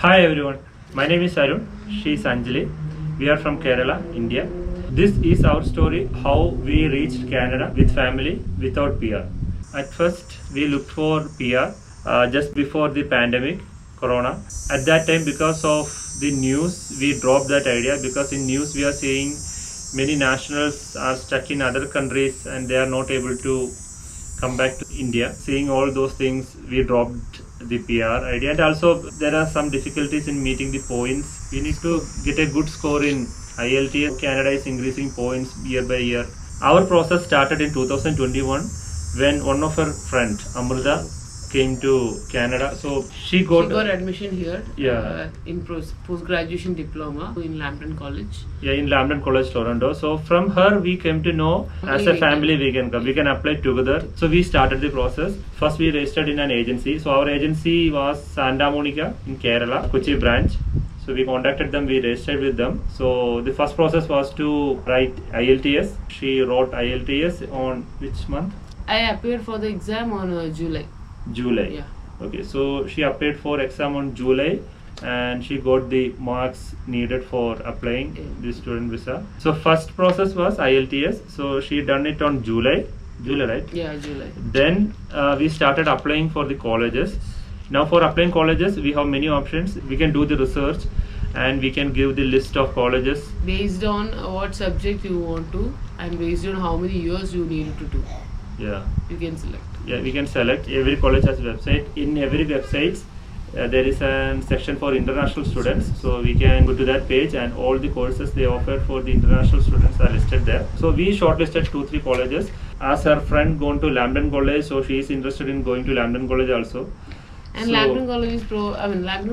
Hi everyone, my name is Arun, she is Anjali. We are from Kerala, India. This is our story how we reached Canada with family without PR. At first, we looked for PR just before the pandemic, Corona. At that time, because of the news, we dropped that idea because in news we are seeing many nationals are stuck in other countries and they are not able to come back to India. Seeing all those things, we dropped the PR idea, and also there are some difficulties in meeting the points. We need to get a good score in IELTS. Canada is increasing points year by year. Our process started in 2021 when one of her friend Amrita came to Canada. So she got admission here. In post-graduation diploma in Lambton College. Yeah, in Lambton College, Toronto. So from her we came to know as a family we can come. We can apply together. So we started the process. First we registered in an agency. So our agency was Santa Monica in Kerala, Kochi branch. So we contacted them, we registered with them. So the first process was to write IELTS. She wrote IELTS on which month? I appeared for the exam on July. Yeah. Okay, so she applied for exam on July and she got the marks needed for applying the student visa. So first process was IELTS. So she done it on July, right? Yeah, July. Then we started applying for the colleges. Now for applying colleges, we have many options. We can do the research and we can give the list of colleges. Based on what subject you want to and based on how many years you need to do. Yeah. You can select. Yeah, we can select. Every college has a website. In every website, there is a section for international students. So we can go to that page and all the courses they offer for the international students are listed there. So we shortlisted 2-3 colleges. As her friend gone to Lambton College, so she is interested in going to Lambton College also. And so, Lambton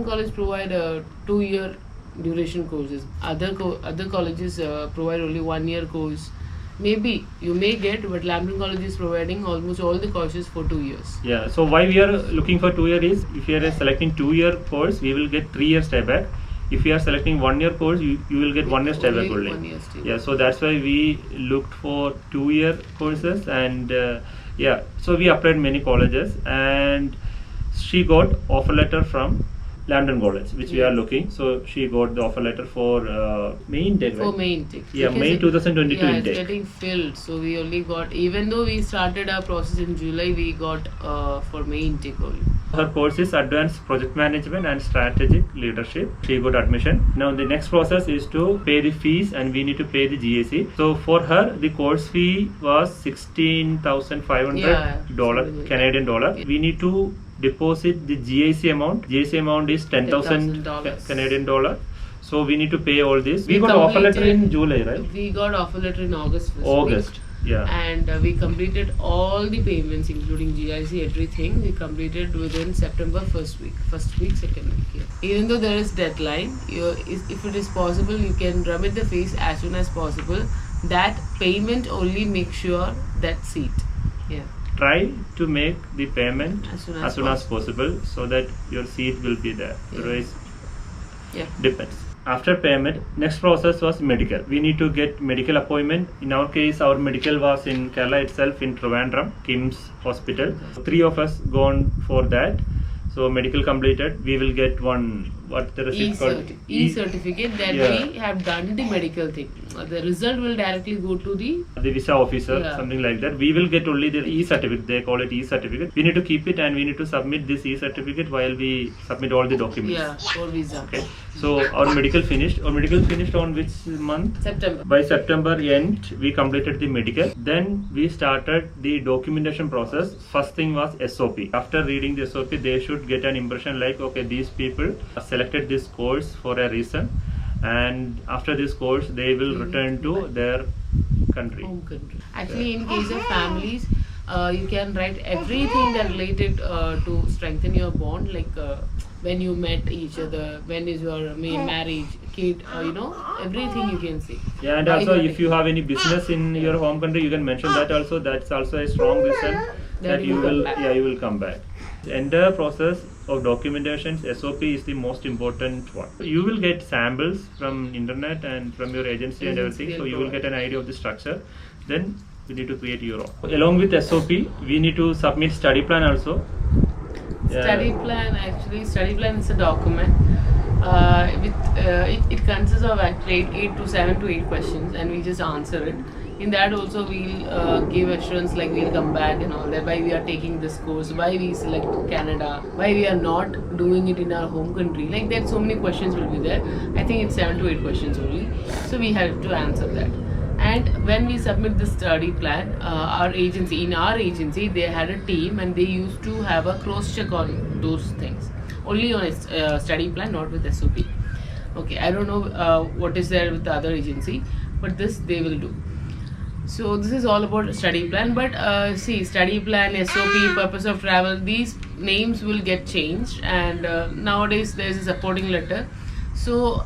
College provide a 2-year duration courses. Other colleges provide only 1-year course. Maybe you may get, but Lambton College is providing almost all the courses for 2 years. Yeah, so why we are looking for 2 year is if you are selecting 2-year course, we will get 3 years stay back. If you are selecting 1-year course, you will get 1 year stay back only. 1 year stay back. Yeah, so that's why we looked for 2-year courses and so we applied many colleges and she got offer letter from Lambton College, which we are looking. So she got the offer letter for May intake, right? For May intake. Yeah, because May 2022 intake. It's getting filled. So we only got, even though we started our process in July, we got for May intake only. Her course is Advanced Project Management and Strategic Leadership. She got admission. Now the next process is to pay the fees and we need to pay the GAC. So for her, the course fee was $16,500 Canadian dollar. We need to deposit the GIC amount. GIC amount is $10,000 Canadian dollar. So we need to pay all this. We got offer letter in July, right? We got offer letter in August. Yeah. And we completed all the payments, including GIC, everything. We completed within September second week. Yeah. Even though there is deadline, if it is possible, you can remit the fees as soon as possible. That payment only make sure that seat. Yeah. Try to make the payment as soon as possible so that your seat will be there. Otherwise, depends. After payment, next process was medical. We need to get medical appointment. In our case, our medical was in Kerala itself in Trivandrum, KIMS Hospital. 3 of us gone for that. So medical completed. We will get e-certificate that we have done the medical thing. The result will directly go to the visa officer, something like that. We will get only the e-certificate. They call it e-certificate. We need to keep it and we need to submit this e-certificate while we submit all the documents. Yeah, for visa. Okay. So our medical finished. Our medical finished on which month? September. By September end, we completed the medical. Then we started the documentation process. First thing was SOP. After reading the SOP, they should get an impression like, okay, these people selected this course for a reason. And after this course, they will return to their country. Home country. Actually, in case of families, you can write everything that related to strengthen your bond, like when you met each other, when is your marriage, kid, everything you can say. Yeah, and also if you have any business in your home country, you can mention that also. That's also a strong reason that you will come back. The entire process of documentation, SOP is the most important one. You will get samples from internet and from your agency and everything, so you will get an idea of the structure. Then we need to create your own. Along with SOP, we need to submit study plan also. Study plan is a document It consists of actually 8 questions, and we just answer it. In that also we'll give assurance like we'll come back and all that, why we are taking this course, why we select Canada, why we are not doing it in our home country. Like that, so many questions will be there. I think it's 7 to 8 questions only. So we have to answer that. And when we submit the study plan, in our agency, they had a team and they used to have a cross check on those things. Only on a study plan, not with SOP. Okay, I don't know what is there with the other agency, but this they will do. So this is all about study plan. But see, study plan, SOP, purpose of travel, these names will get changed, and nowadays there is a supporting letter. So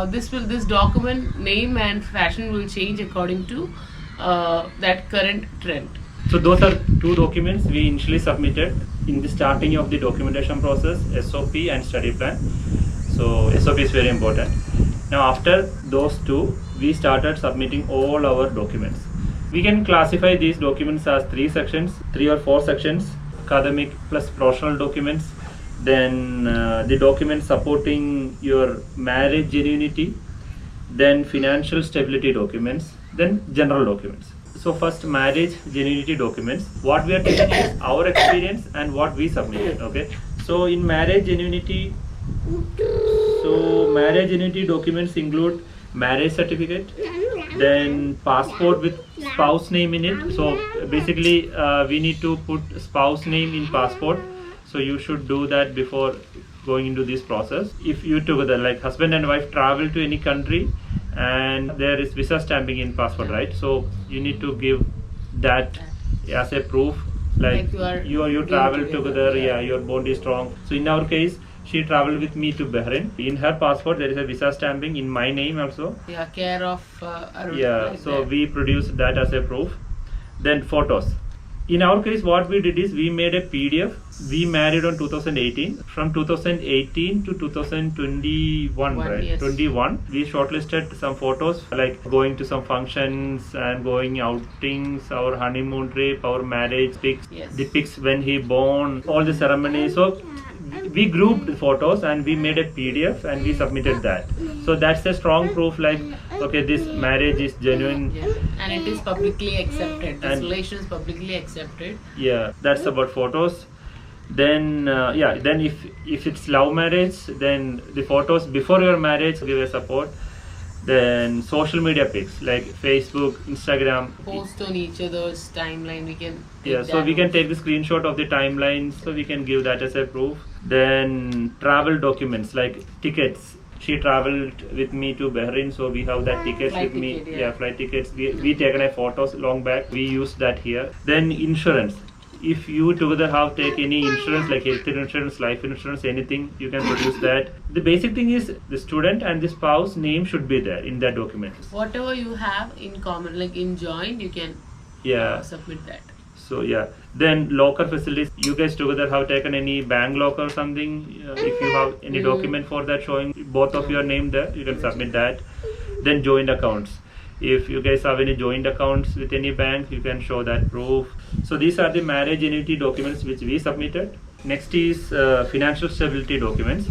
this document name and fashion will change according to that current trend. So those are 2 documents we initially submitted in the starting of the documentation process, SOP and study plan. So SOP is very important. Now after those 2, we started submitting all our documents. We can classify these documents as 3 sections, 3 or 4 sections: academic plus professional documents, then the documents supporting your marriage genuinity, then financial stability documents, then general documents. So first, marriage genuinity documents. What we are taking is our experience and what we submitted. Okay. So in marriage genuinity, documents include marriage certificate, then passport with spouse name in it. So basically we need to put spouse name in passport, so you should do that before going into this process. If you together, like husband and wife, travel to any country and there is visa stamping in passport, right? So you need to give that as a proof, like you travel together. Yeah, your bond is strong. So in our case, she traveled with me to Bahrain. In her passport, there is a visa stamping in my name also. Yeah, care of. Like so that. We produced that as a proof. Then photos. In our case, what we did is we made a PDF. We married on 2018. From 2018 to 2021, right? Yes. 21. We shortlisted some photos, like going to some functions and going outings, our honeymoon trip, our marriage pics, yes. The pics when he born, all the ceremonies. So we grouped the photos and we made a PDF and we submitted that. So that's a strong proof, like, okay, this marriage is genuine. Yeah. And it is publicly accepted. This relation is publicly accepted. Yeah, that's about photos. Then then if it's love marriage, then the photos before your marriage give a support. Then social media pics like Facebook, Instagram. Post on each other's timeline. We can so we can take the screenshot of the timelines, so we can give that as a proof. Then travel documents like tickets. She traveled with me to Bahrain, so we have that tickets with me. Yeah, flight tickets. We taken a photos long back. We used that here. Then insurance. If you together have take any insurance like health insurance, life insurance, anything, you can produce that. The basic thing is the student and the spouse name should be there in that document. Whatever you have in common, like in joint, you can submit that. So then locker facilities. You guys together have taken any bank locker or something. If you have any document for that showing both of your name there, you can submit that. Then joint accounts. If you guys have any joint accounts with any bank, you can show that proof. So these are the marriage genuinity documents which we submitted. Next is financial stability documents.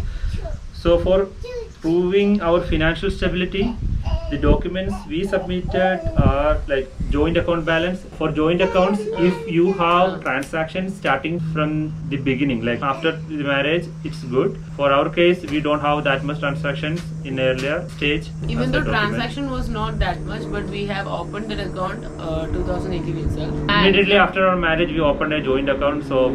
So for proving our financial stability, the documents we submitted are like joint account balance. For joint accounts, if you have transactions starting from the beginning, like after the marriage, it's good. For our case, we don't have that much transactions in earlier stage. Even though transaction was not that much, but we have opened that account 2018 itself. Immediately after our marriage, we opened a joint account. So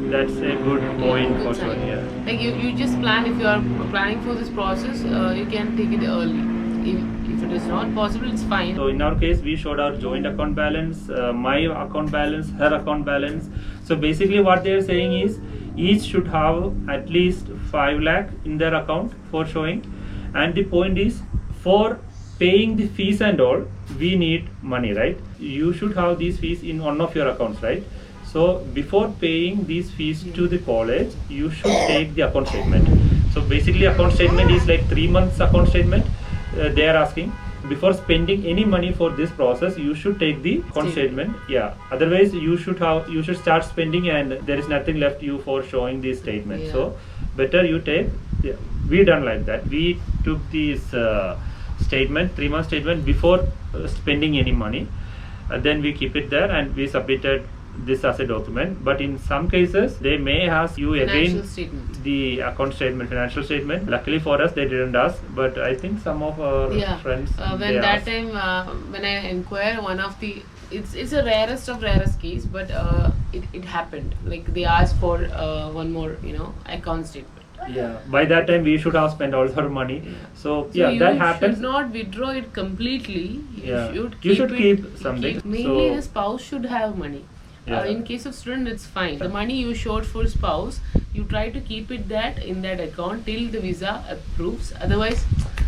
that's a good point for sure. Yeah. Like you just plan, if you are planning for this process, you can take it early. If it is not possible, it's fine. So in our case, we showed our joint account balance, my account balance, her account balance. So basically what they are saying is each should have at least 5 lakh in their account for showing. And the point is, for paying the fees and all, we need money, right? You should have these fees in one of your accounts, right? So before paying these fees to the college, you should take the account statement. So basically account statement is like 3 months account statement. They are asking, before spending any money for this process, you should take the account statement. Yeah, otherwise you should start spending and there is nothing left you for showing this statement. So better you take we done like that. We took this statement, 3-month statement before spending any money. Then we keep it there and we submitted this as a document. But in some cases, they may ask you Financial again statement. the account statement, financial statement. Luckily for us, they didn't ask. But I think some of our friends When they that asked. time when I inquire, one of the it's a rarest of rarest case, but it happened. Like they asked for one more account statement. Yeah, by that time we should have spent all our money. So yeah, you that happens. should not withdraw it completely. You should keep something. Mainly, So- the spouse should have money. Yeah. In case of student, it's fine. The money you showed for spouse, you try to keep it in that account till the visa approves. Otherwise,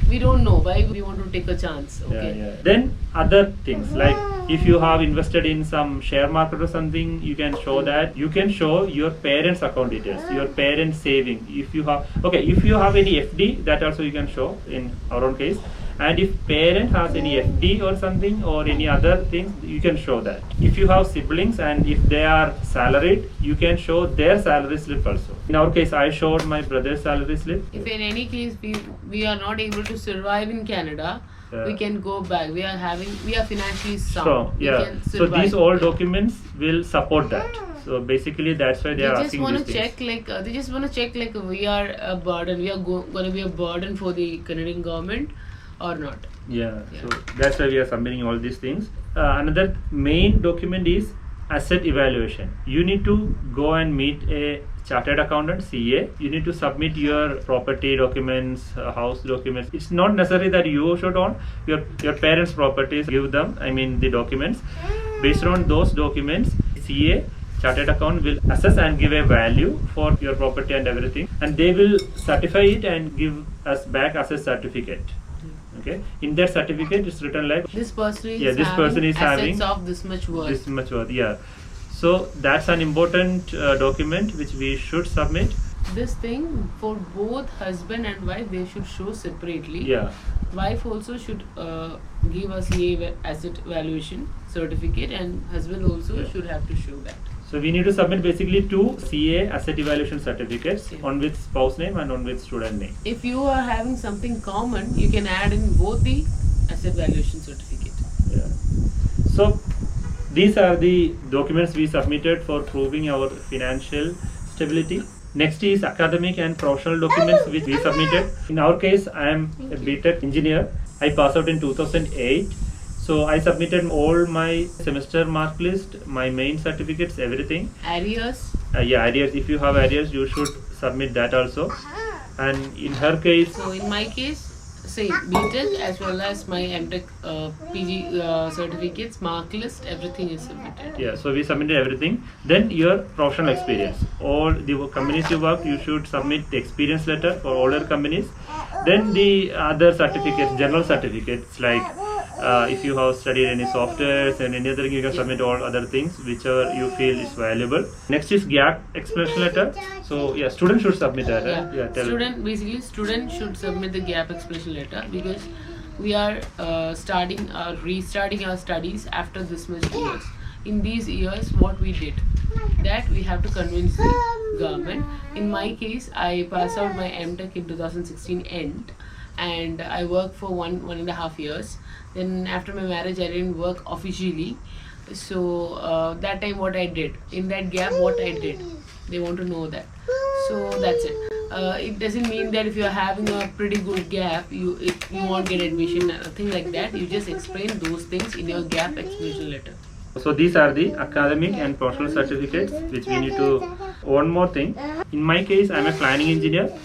we don't know why we want to take a chance. Okay. Yeah. Then other things like if you have invested in some share market or something, you can show that. You can show your parents' account details, your parents' saving. If you have any FD, that also you can show in our own case. And if parent has any FD or something or any other things, you can show that. If you have siblings and if they are salaried, you can show their salary slip also. In our case, I showed my brother's salary slip. If in any case we are not able to survive in Canada, we can go back. We are financially sound. So We yeah, can so survive. these all documents will support that. So basically, that's why they are They just asking want these to things. check they just want to check we are a burden. We are going to be a burden for the Canadian government or not. Yeah, so that's why we are submitting all these things. Another main document is asset evaluation. You need to go and meet a chartered accountant, CA. You need to submit your property documents, house documents. It's not necessary that you should own your parents' properties. Give them, the documents. Based on those documents, CA, chartered account, will assess and give a value for your property and everything, and they will certify it and give us back as a certificate. Okay, in that certificate it's written like This person is this person is assets having of this much worth. this much worth. Yeah, so that's an important document which we should submit. This thing for both husband and wife, they should show separately. Yeah, Wife also should give us a asset valuation certificate, and husband also should have to show that. so we need to submit basically 2 CA asset evaluation certificates, one with spouse name and one with student name. If you are having something common, you can add in both the asset valuation certificate. Yeah. So these are the documents we submitted for proving our financial stability. Next is academic and professional documents which we submitted. In our case, I am a BTech engineer. I passed out in 2008. So I submitted all my semester mark list, my main certificates, everything. Arrears. Arrears. If you have arrears, you should submit that also. And in her case, So in my case, same BTech as well as my MTech PG certificates, mark list, everything is submitted. yeah, so we submitted everything. Then your professional experience. All the companies you work, you should submit the experience letter for all your companies. Then the other certificates, general certificates like if you have studied any softwares and any other thing, you can submit all other things whichever you feel is valuable. Next is gap explanation letter. So yeah, students should submit that. Right? Yeah. Tell. Student should submit the gap explanation letter because we are restarting our studies after this much years. In these years, what we did, that we have to convince the government. In my case, I passed out my MTech in 2016 end, and I worked for one and a half years. Then after my marriage, I didn't work officially. So that time, what I did in that gap, what I did, they want to know that. So that's it. It doesn't mean that if you are having a pretty good gap, you won't get admission. Nothing like that. You just explain those things in your gap explanation letter. So these are the academic and professional certificates which we need to. One more thing. In my case, I'm a planning engineer.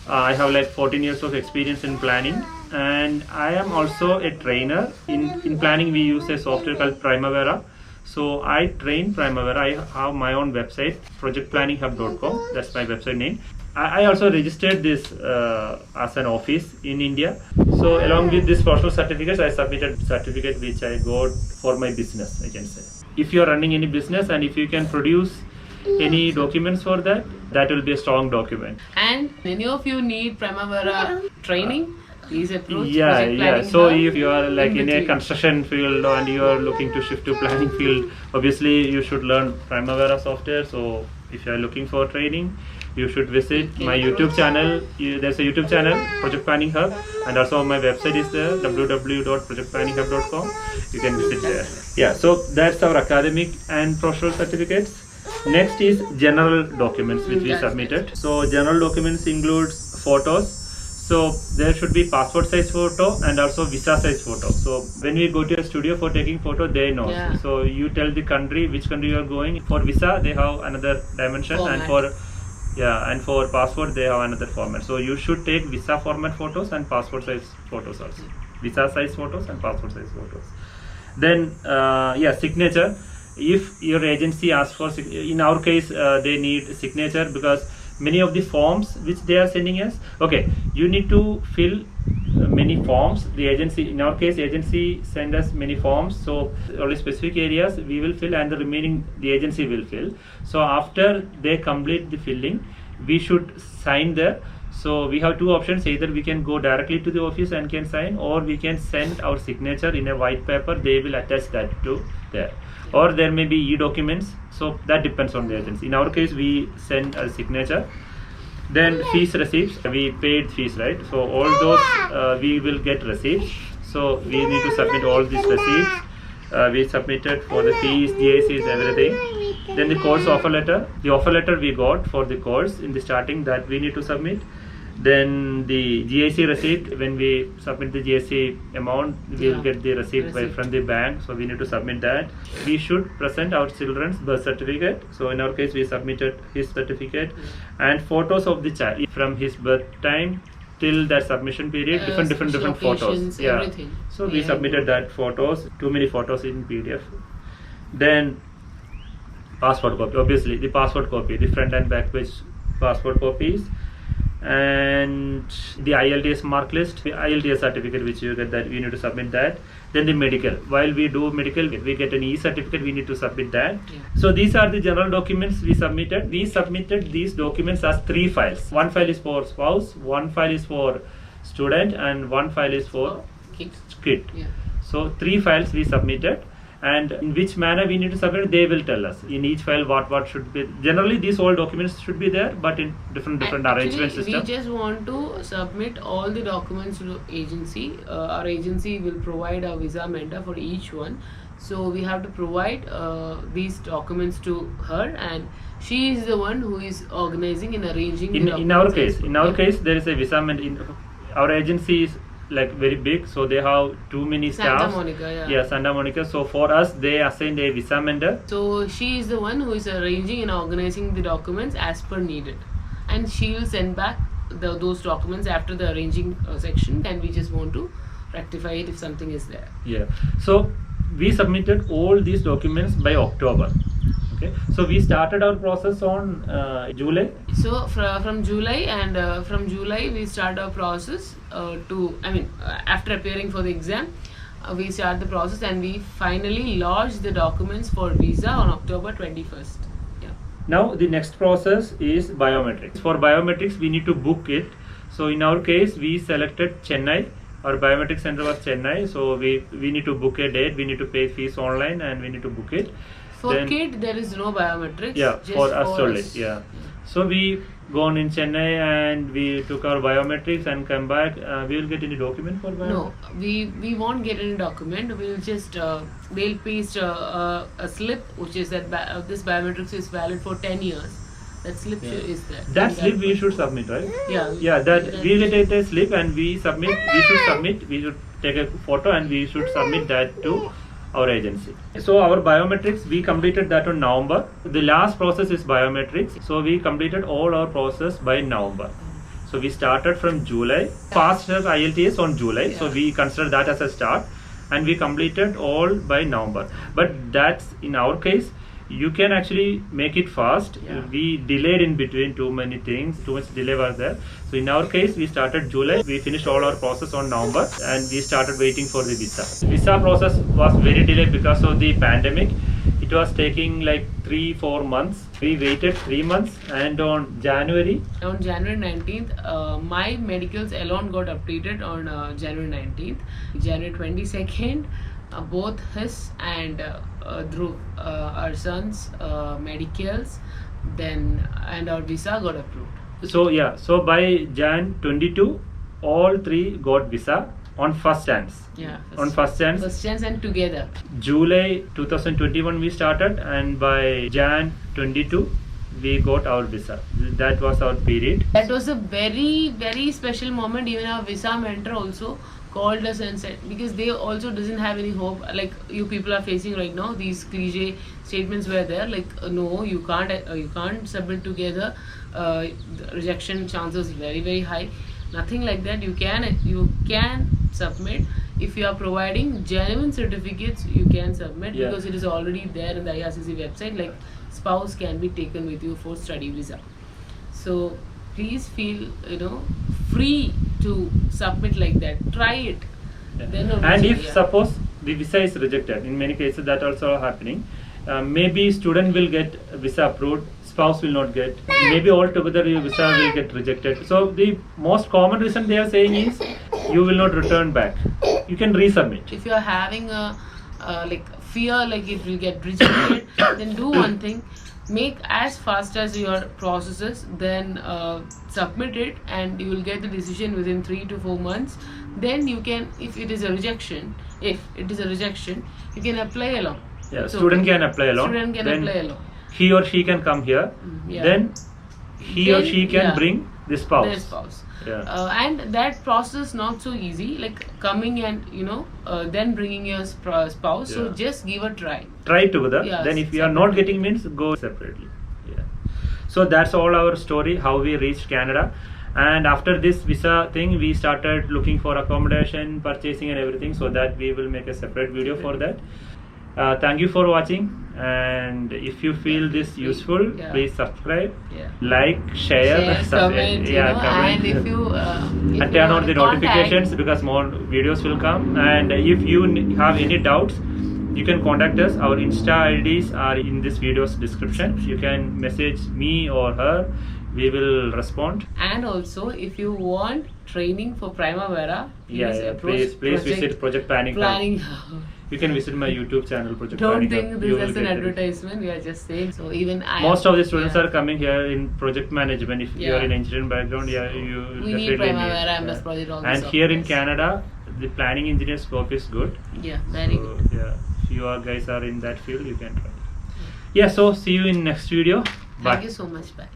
I have like 14 years of experience in planning, and I am also a trainer. In planning, we use a software called Primavera. So I train Primavera. I have my own website, projectplanninghub.com. That's my website name. I also registered this as an office in India. So along with this professional certificates, I submitted certificate which I got for my business, I can say. If you are running any business and if you can produce any documents for that, that will be a strong document. And many of you need Primavera training. Please approach. Yeah. Project Planning So Hub if you are like in a between. construction field and you are looking to shift to planning field, obviously you should learn Primavera software. So if you are looking for training, you should visit my YouTube channel. There's a YouTube channel, Project Planning Hub, and also my website is there, www.projectplanninghub.com. You can visit there. Yeah, so that's our academic and professional certificates. Next is general documents which we submitted. So general documents includes photos. So there should be passport size photo and also visa size photo. So when we go to a studio for taking photo, they know. Yeah. So you tell the country which country you are going. For visa, they have another dimension, Format. and for passport they have another format. So you should take visa format photos and passport size photos also. Visa size photos and passport size photos. Then signature. If your agency asks for, in our case, they need signature because many of the forms which they are sending us, okay, you need to fill many forms. The agency, in our case, agency send us many forms, so only specific areas we will fill and the remaining the agency will fill. So after they complete the filling, we should sign there. So we have two options: either we can go directly to the office and can sign, or we can send our signature in a white paper. They will attach that to there, or there may be e-documents. So that depends on the agency. In our case, we send a signature. Then fees receipts, we paid fees, right? So all those we will get receipts. So we need to submit all these receipts. We submitted for the fees, GICs, everything. Then the course offer letter. The offer letter we got for the course in the starting, that we need to submit. Then the GIC receipt, when we submit the GIC amount, we will get the receipt from the bank. So we need to submit that. We should present our children's birth certificate. So in our case, we submitted his certificate and photos of the child from his birth time till that submission period. Different photos. Yeah. Everything. So we submitted that photos. Too many photos in PDF. Then passport copy. Obviously, the passport copy, the front and back page passport copies. And the IELTS mark list, the IELTS certificate which you get, that we need to submit that. Then the medical, while we do medical, we get an e-certificate, we need to submit that. Yeah. So these are the general documents we submitted. We submitted these documents as 3 files. One file is for spouse, one file is for student, and one file is for kid. Yeah. So 3 files we submitted. And in which manner we need to submit, they will tell us in each file what should be. Generally these all documents should be there, but in different arrangement system. We just want to submit all the documents to agency. Our agency will provide a visa mentor for each one, so we have to provide these documents to her, and she is the one who is organizing and arranging. In our case, there is a visa mentor. Our agency is like very big, so they have too many staff. Santa Monica, yeah, Santa Monica. So for us, they assigned a visa mentor. So she is the one who is arranging and organizing the documents as per needed, and she will send back those documents after the arranging section, and we just want to rectify it if something is there. Yeah. So we submitted all these documents by October. Okay. So we started our process on July. So from July, and from July we start our process after appearing for the exam, we start the process, and we finally lodge the documents for visa on October 21st. Yeah. Now the next process is biometrics. For biometrics, we need to book it. So in our case, we selected Chennai. Our biometric center was Chennai. So we need to book a date. We need to pay fees online, and we need to book it. For kid, there is no biometrics. Yeah, for us only. Yeah. So we gone in Chennai and we took our biometrics and come back. We will get any document for biometrics? No, we won't get any document. We'll just they'll paste a slip which is that this biometrics is valid for 10 years. That slip is there. That slip we should submit, right? Yeah. Yeah, that we will take a slip and we submit. We should submit. We should take a photo and we should submit that to our agency. So our biometrics, we completed that on November. The last process is biometrics. So we completed all our process by November. So we started from July, passed our IELTS on July. Yeah. So we consider that as a start, and we completed all by November. But that's in our case. You can actually make it fast. Yeah. We delayed in between too many things, too much delay was there. So in our case, we started July, we finished all our process on November, and we started waiting for the visa. The visa process was very delayed because of the pandemic. It was taking like 3-4 months. We waited 3 months, and on January 19th, my medicals alone got updated on January 19th. January 22nd, both his and Dhruv, our son's medicals then and our visa got approved. So yeah, so by Jan 22, all three got visa on first chance. Yeah. On first chance. First chance and together. July 2021 we started, and by Jan 22 we got our visa. That was our period. That was a very, very special moment. Even our visa mentor also called us and said, because they also doesn't have any hope like you people are facing right now. These cliche statements were there like no, you can't submit together. The rejection chances very, very high. Nothing like that. You can submit if you are providing genuine certificates. You can submit because it is already there in the IRCC website. Like spouse can be taken with you for study visa. So please feel free to submit like that. Try it. Then and if suppose the visa is rejected, in many cases that also happening, maybe student will get visa approved, spouse will not get, maybe altogether your visa will get rejected. So the most common reason they are saying is you will not return back, you can resubmit. If you are having a fear like it will get rejected, then do one thing, make as fast as your processes, then submit it, and you will get the decision within 3 to 4 months. Then you can, if it is a rejection, you can apply along. Yeah, student can apply along. Student can then apply along. He or she can come here. Then he or she can bring the spouse. Their spouse. Yeah. And that process not so easy, like coming and then bringing your spouse. So just give a try. Try together. Yes, then if you are not getting means go separately. Yeah. So that's all our story, how we reached Canada. And after this visa thing, we started looking for accommodation, purchasing and everything. So that we will make a separate video for that. Thank you for watching, and if you feel this useful, please subscribe, like, share, comment, comment. And if you and turn on the notifications because more videos will come. And if you have any doubts, you can contact us. Our Insta IDs are in this video's description. You can message me or her. We will respond. And also, if you want training for Primavera, please visit Project Planning. You can visit my YouTube channel, Project Planning. Don't think this is an advertisement. We are just saying. So even most of the students are coming here in project management. If you are in engineering background, you we definitely need Primavera, MS Project, all and here in Canada, the planning engineer scope is good. Yeah, very good. Yeah, if you guys are in that field, you can try. Yeah, so see you in next video. Bye. Thank you so much. Bye.